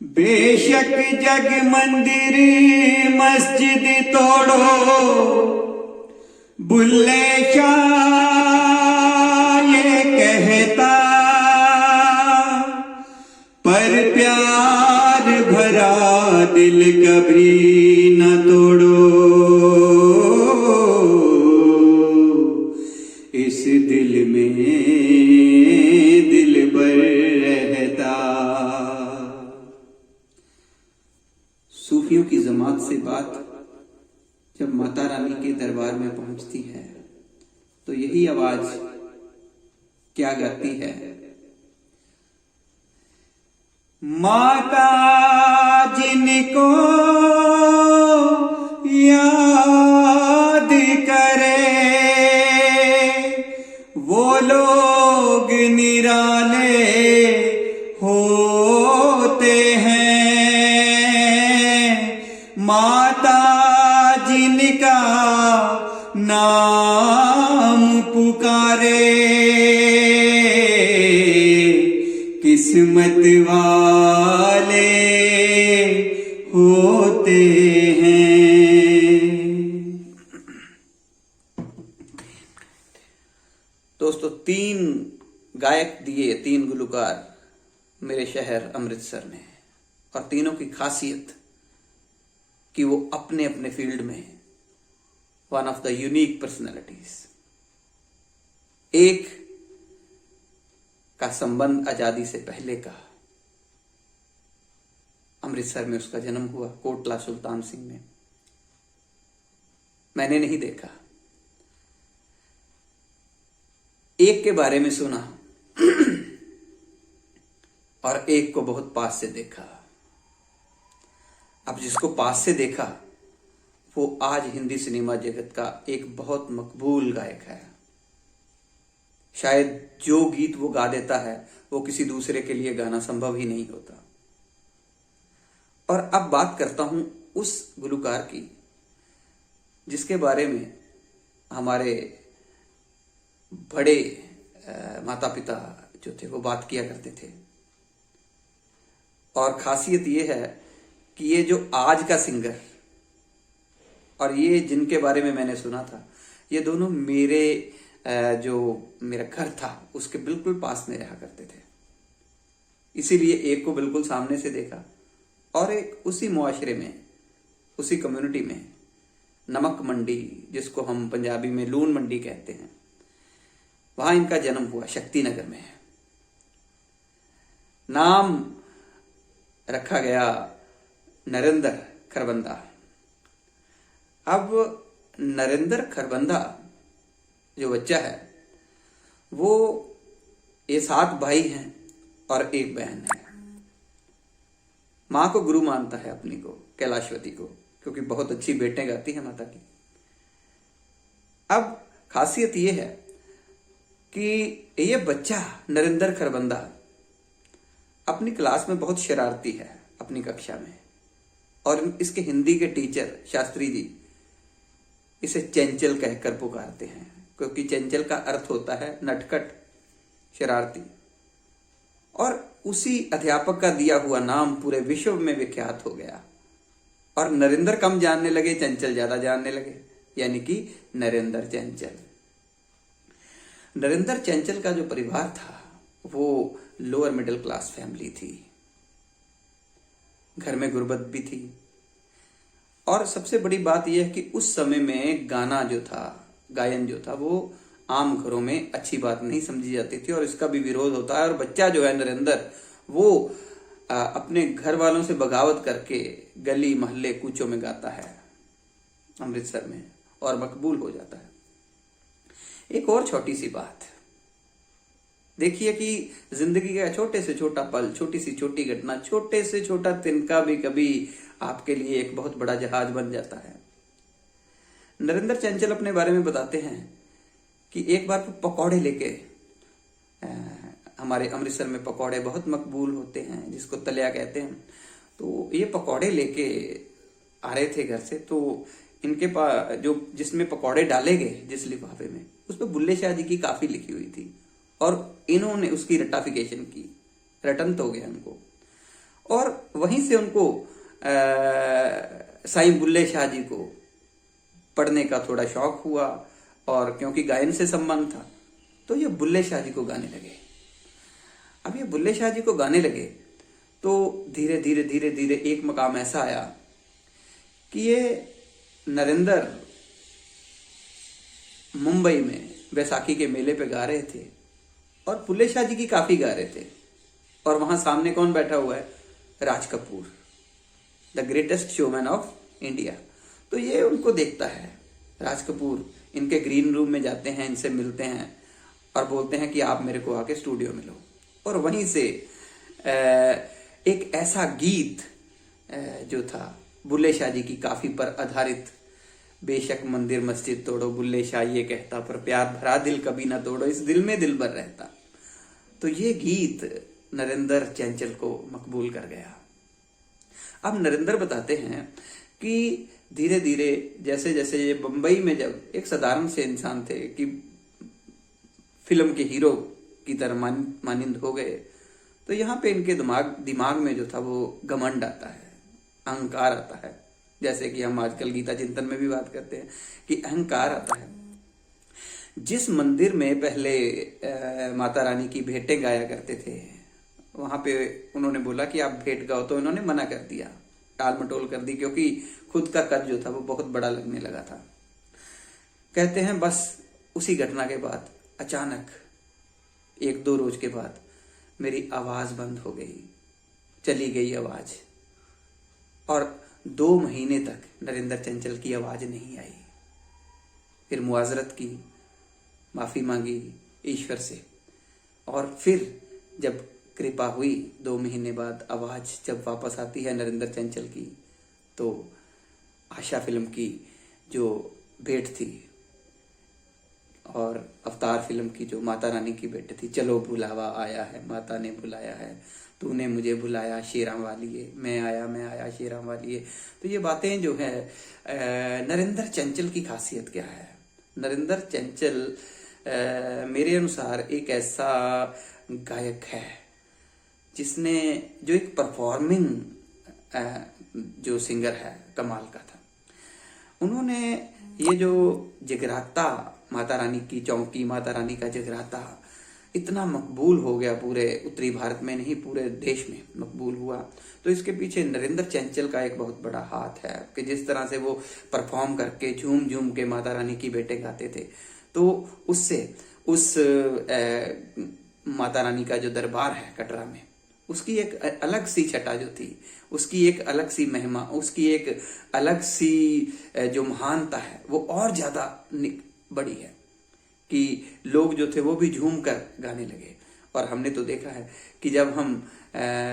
बेशक जग मंदिर मस्जिद तोड़ो, बुल्ले शाह ये कहता, पर प्यार भरा दिल कभी न तोड़ो, इस दिल में दिलबर रहता। सूफियों की जमात से बात जब माता रानी के दरबार में पहुंचती है तो यही आवाज क्या गाती है? माता जिनको याद करे वो लोग निराले होते हैं, माता जिनका नाम पुकारे किस्मत वाले होते हैं। दोस्तों, 3 गायक दिए, 3 गुलकार मेरे शहर अमृतसर ने, और तीनों की खासियत कि वो अपने अपने फील्ड में one of the unique personalities. एक का संबंध आजादी से पहले का, अमृतसर में उसका जन्म हुआ, कोटला सुल्तान सिंह में। मैंने नहीं देखा, एक के बारे में सुना और एक को बहुत पास से देखा। अब जिसको पास से देखा वो आज हिंदी सिनेमा जगत का एक बहुत मकबूल गायक है। शायद जो गीत वो गा देता है वो किसी दूसरे के लिए गाना संभव ही नहीं होता। और अब बात करता हूं उस गुलकार की जिसके बारे में हमारे बड़े माता पिता जो थे वो बात किया करते थे। और खासियत ये है कि ये जो आज का सिंगर और ये जिनके बारे में मैंने सुना था, ये दोनों मेरे जो मेरा घर था उसके बिल्कुल पास में रहा करते थे। इसीलिए एक को बिल्कुल सामने से देखा और एक उसी मुआशरे में, उसी कम्युनिटी में, नमक मंडी जिसको हम पंजाबी में लून मंडी कहते हैं, वहां इनका जन्म हुआ, शक्ति नगर में। नाम रखा गया नरेंद्र खरबंदा। अब नरेंद्र खरबंदा जो बच्चा है वो, ये 7 भाई हैं और 1 बहन है। मां को गुरु मानता है अपनी को, कैलाशवती को, क्योंकि बहुत अच्छी बेटें गाती है माता की। अब खासियत ये है कि ये बच्चा नरेंद्र खरबंदा अपनी क्लास में बहुत शरारती है, अपनी कक्षा में। और इसके हिंदी के टीचर शास्त्री जी इसे चंचल कहकर पुकारते हैं, क्योंकि चंचल का अर्थ होता है नटखट, शरारती। और उसी अध्यापक का दिया हुआ नाम पूरे विश्व में विख्यात हो गया। और नरेंद्र कम जानने लगे, चंचल ज्यादा जानने लगे, यानी कि नरेंद्र चंचल। नरेंद्र चंचल का जो परिवार था वो लोअर मिडिल क्लास फैमिली थी, घर में गुर्बत भी थी। और सबसे बड़ी बात यह है कि उस समय में गाना जो था, गायन जो था, वो आम घरों में अच्छी बात नहीं समझी जाती थी और इसका भी विरोध होता है। और बच्चा जो है नरेंद्र, वो अपने घर वालों से बगावत करके गली मोहल्ले कूचों में गाता है अमृतसर में और मकबूल हो जाता है। एक और छोटी सी बात देखिए कि जिंदगी का छोटे से छोटा पल, छोटी सी छोटी घटना, छोटे से छोटा तिनका भी कभी आपके लिए एक बहुत बड़ा जहाज बन जाता है। नरेंद्र चंचल अपने बारे में बताते हैं कि एक बार वो पकौड़े लेके, हमारे अमृतसर में पकौड़े बहुत मकबूल होते हैं जिसको तलिया कहते हैं, तो ये पकौड़े लेके आ रहे थे घर से। तो इनके पास जो जिसमें पकौड़े डाले गए, जिस लिफाफे में, उस पर बुल्ले शाह जी की काफी लिखी हुई थी और इन्होंने उसकी रटाफिकेशन की, रटन तो हो गया उनको, और वहीं से उनको साईं बुल्ले शाह जी को पढ़ने का थोड़ा शौक हुआ, और क्योंकि गायन से संबंध था तो ये बुल्ले शाह जी को गाने लगे। अब ये बुल्ले शाह जी को गाने लगे तो धीरे धीरे धीरे धीरे एक मकाम ऐसा आया कि ये नरेंद्र मुंबई में बैसाखी के मेले पे गा रहे थे और बुल्ले शाह जी की काफी गा रहे थे, और वहां सामने कौन बैठा हुआ है? Raj Kapoor, the greatest showman of India. तो ये उनको देखता है, राज कपूर इनके ग्रीन रूम में जाते हैं, इनसे मिलते हैं और बोलते हैं कि आप मेरे को आके स्टूडियो में लो। और वहीं से एक ऐसा गीत जो था बुल्ले शाह जी की काफी पर आधारित, बेशक मंदिर मस्जिद तोड़ो बुल्ले शाह ये कहता, पर प्यार भरा दिल कभी ना तोड़ो, इस दिल में दिल भर रहता। तो ये गीत नरेंद्र चंचल को मकबूल कर गया। अब नरेंद्र बताते हैं कि धीरे धीरे जैसे जैसे ये बंबई में जब एक साधारण से इंसान थे कि फिल्म के हीरो की तरह मानिंद हो गए, तो यहाँ पे इनके दिमाग में जो था वो घमंड आता है, अहंकार आता है। जैसे कि हम आजकल गीता चिंतन में भी बात करते हैं कि अहंकार आता है। जिस मंदिर में पहले माता रानी की भेंटें गाया करते थे, वहां पे उन्होंने बोला कि आप भेंट गाओ, तो इन्होंने मना कर दिया, टाल मटोल कर दी, क्योंकि खुद का कद जो था वो बहुत बड़ा लगने लगा था। कहते हैं बस उसी घटना के बाद अचानक 1-2 रोज के बाद मेरी आवाज बंद हो गई, चली गई आवाज, और 2 महीने तक नरेंद्र चंचल की आवाज नहीं आई। फिर मुआजरत की, माफी मांगी ईश्वर से, और फिर जब कृपा हुई 2 महीने बाद आवाज जब वापस आती है नरेंद्र चंचल की, तो आशा फिल्म की जो भेंट थी और अवतार फिल्म की जो माता रानी की भेंट थी, चलो बुलावा आया है, माता ने बुलाया है, तूने मुझे बुलाया शेरां वालिए, मैं आया शेरां वालिए। तो ये बातें जो है नरेंद्र चंचल की खासियत क्या है? नरेंद्र चंचल मेरे अनुसार एक ऐसा गायक है जिसने जो एक परफॉर्मिंग जो सिंगर है कमाल का था। उन्होंने ये जो जगराता माता रानी की चौकी, माता रानी का जगराता इतना मकबूल हो गया, पूरे उत्तरी भारत में नहीं पूरे देश में मकबूल हुआ। तो इसके पीछे नरेंद्र चंचल का एक बहुत बड़ा हाथ है कि जिस तरह से वो परफॉर्म करके झूम झूम के माता रानी की भेंटें गाते थे, तो उससे उस माता रानी का जो दरबार है कटरा में, उसकी एक अलग सी छटा जो थी, उसकी एक अलग सी महिमा, उसकी एक अलग सी जो महानता है वो और ज्यादा बड़ी है कि लोग जो थे वो भी झूम कर गाने लगे। और हमने तो देखा है कि जब हम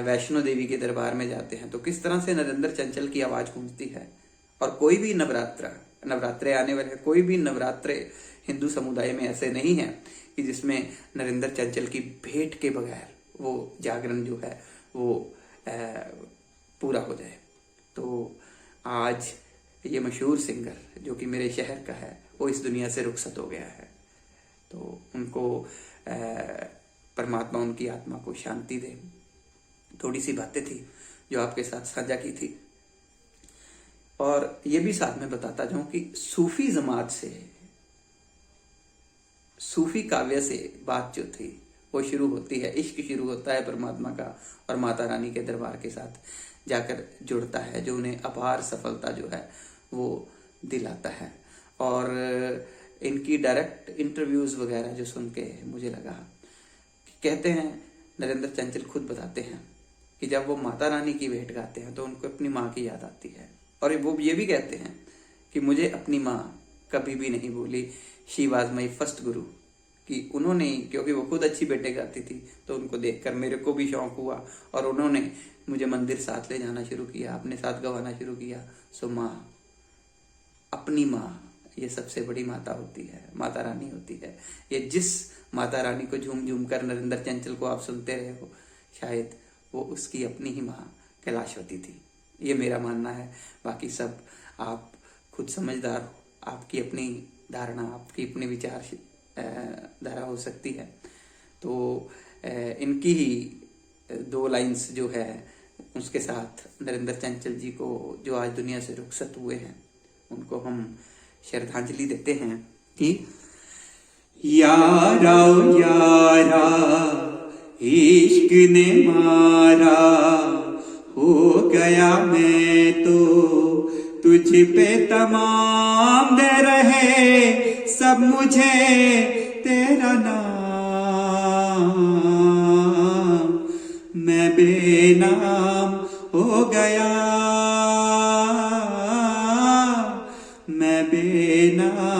वैष्णो देवी के दरबार में जाते हैं तो किस तरह से नरेंद्र चंचल की आवाज गूंजती है। और कोई भी नवरात्रे आने वाले, कोई भी नवरात्रे हिंदू समुदाय में ऐसे नहीं है कि जिसमें नरेंद्र चंचल की भेंट के बगैर वो जागरण जो है वो पूरा हो जाए। तो आज ये मशहूर सिंगर जो कि मेरे शहर का है वो इस दुनिया से रुखसत हो गया है। तो उनको परमात्मा उनकी आत्मा को शांति दे। थोड़ी सी बातें थी जो आपके साथ साझा की थी, और ये भी साथ में बताता जाऊं कि सूफी जमात से, सूफी काव्य से बात जो थी वो शुरू होती है, इश्क शुरू होता है परमात्मा का और माता रानी के दरबार के साथ जाकर जुड़ता है, जो उन्हें अपार सफलता जो है वो दिलाता है। और इनकी डायरेक्ट इंटरव्यूज वगैरह जो सुन के मुझे लगा कि कहते हैं, नरेंद्र चंचल खुद बताते हैं कि जब वो माता रानी की भेंट गाते हैं तो उनको अपनी माँ की याद आती है। और वो ये भी कहते हैं कि मुझे अपनी माँ कभी भी नहीं भूली, शी वॉज माई फर्स्ट गुरु, कि उन्होंने, क्योंकि वो खुद अच्छी भेंटें गाती थी तो उनको देखकर मेरे को भी शौक हुआ और उन्होंने मुझे मंदिर साथ ले जाना शुरू किया, अपने साथ गवाना शुरू किया। सो माँ, अपनी माँ, ये सबसे बड़ी माता होती है, माता रानी होती है। ये जिस माता रानी को झूम झूम कर नरेंद्र चंचल को आप सुनते रहे हो, शायद वो उसकी अपनी ही माँ कैलाशवती थी। ये मेरा मानना है, बाकी सब आप खुद समझदार हो, आपकी अपनी धारणा, आपकी अपनी विचार धारा हो सकती है। तो इनकी ही 2 लाइन्स जो है उसके साथ नरेंद्र चंचल जी को जो आज दुनिया से रुखसत हुए हैं, उनको हम श्रद्धांजलि देते हैं कि यारा ओ यारा इश्क ने मारा, हो गया मैं तो तुझ पे तमाम, दे रहे सब मुझे तेरा नाम, मैं बेनाम हो गया, मैं बेनाम